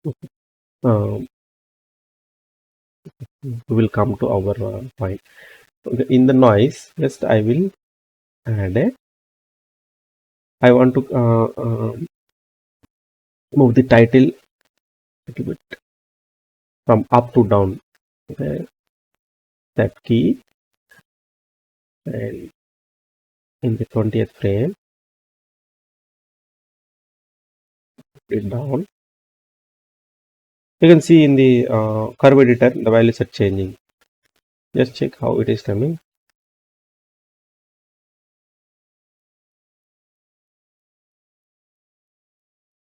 we will come to our point. Okay, in the noise, just I will add a. I want to move the title a little bit from up to down. Okay, that key, and in the 20th frame, put it down. You can see in the curve editor the values are changing. Just check how it is coming.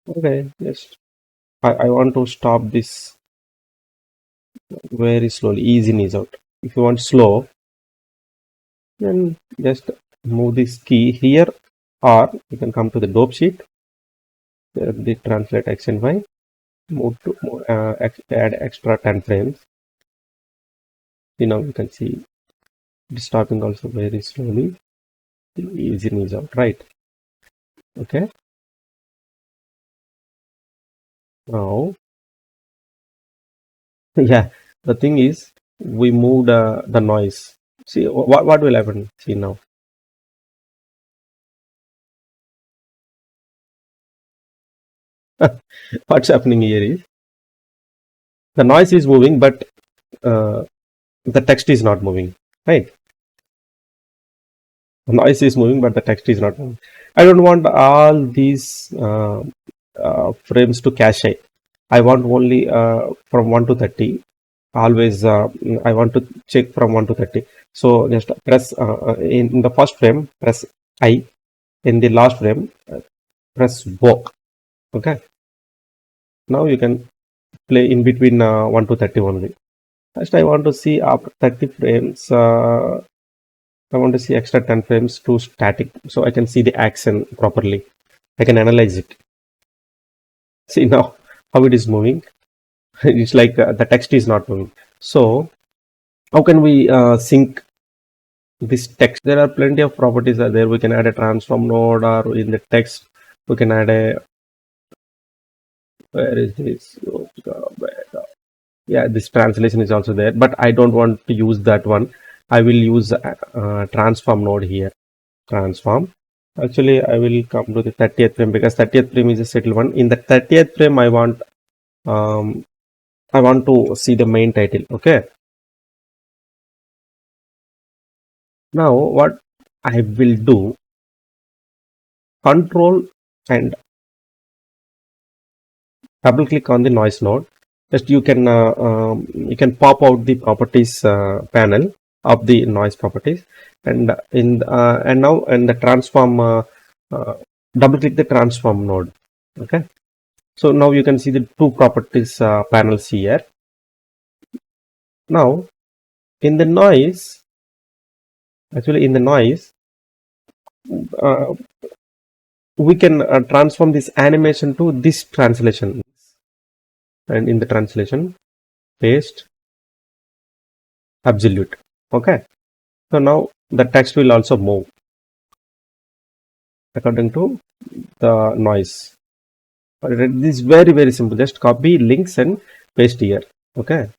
Okay, just I want to stop this very slowly. Ease in, ease out. If you want slow, then just move this key here, or you can come to the dope sheet, the translate X and Y, move to add extra 10 frames. See, now you can see it's stopping also very slowly. Ease in, ease out, right? Okay. Now, yeah, the thing is, we moved the noise. See what will happen. See now. What's happening here is the noise is moving, but uh, the text is not moving, right? The noise is moving, but the text is not moving. I don't want all these frames to cache. I want only from 1 to 30. Always I want to check from 1 to 30. So just press in the first frame, press I. In the last frame, press Bo. Okay. Now you can play in between 1 to 30 only. First, I want to see after 30 frames. I want to see extra 10 frames to static, so I can see the action properly. I can analyze it. See now how it is moving. It's like the text is not moving. So how can we sync this text? There are plenty of properties are there. We can add a transform node, or in the text we can add a, where is this? Yeah, this translation is also there, but I don't want to use that one. I will use transform node here. Transform. Actually, I will come to the 30th frame, because 30th frame is a settled one. In the 30th frame, um, I want to see the main title. Okay. Now what I will do, control and double click on the noise node. Just you can pop out the properties panel of the noise properties, and and now in the transform, uh, double click the transform node. Okay. So now you can see the two properties panels here. Now in the noise, actually in the noise, uh, we can transform this animation to this translation, and in the translation paste absolute. Okay. So now the text will also move according to the noise. This is very simple. Just copy links and paste here. Okay.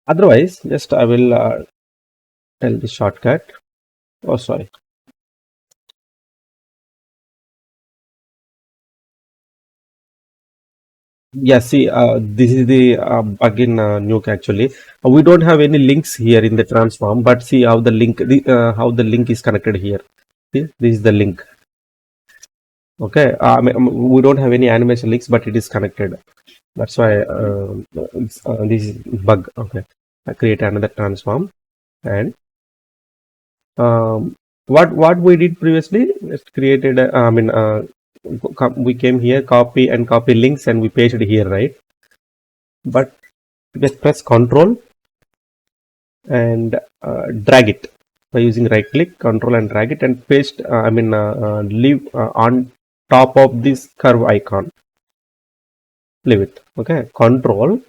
Otherwise, just I will tell the shortcut. Oh, sorry. Yeah, see, this is the bug in Nuke actually. We don't have any links here in the transform, but see how how the link is connected here. See, this is the link. Okay, we don't have any animation links, but it is connected. That's why this is bug. Okay, I create another transform, and what we did previously, just created. We came here, copy and copy links, and we pasted here, right? But just press Control and drag it by using right click, Control and drag it, and paste. Leave on top of this curve icon. Leave it. Okay, Control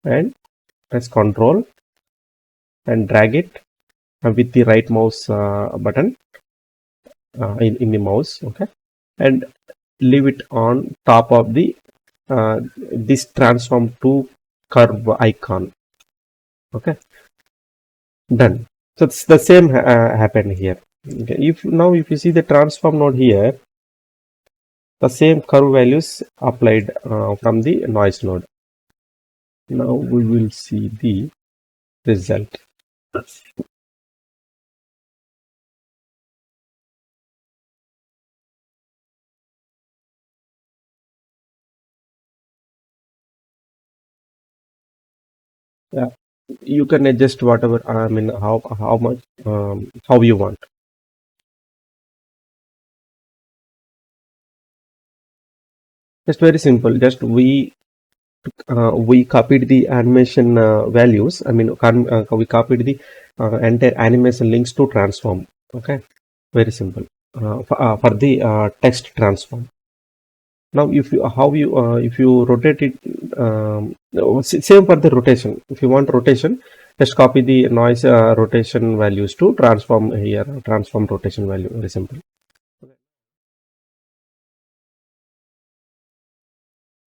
and press Control and drag it with the right mouse button in the mouse, okay, and leave it on top of the this transform to curve icon, okay, done. So it's the same happened here. Okay. If now if you see the transform node here, the same curve values applied from the noise node. Now we will see the result. Yeah, you can adjust whatever, I mean, how much, how you want. Just very simple. Just we copied the animation values. I mean, we copied the entire animation links to transform. Okay, very simple. For the text transform. Now, if you if you rotate it, same for the rotation. If you want rotation, just copy the noise rotation values to transform here. Transform rotation value. Very simple.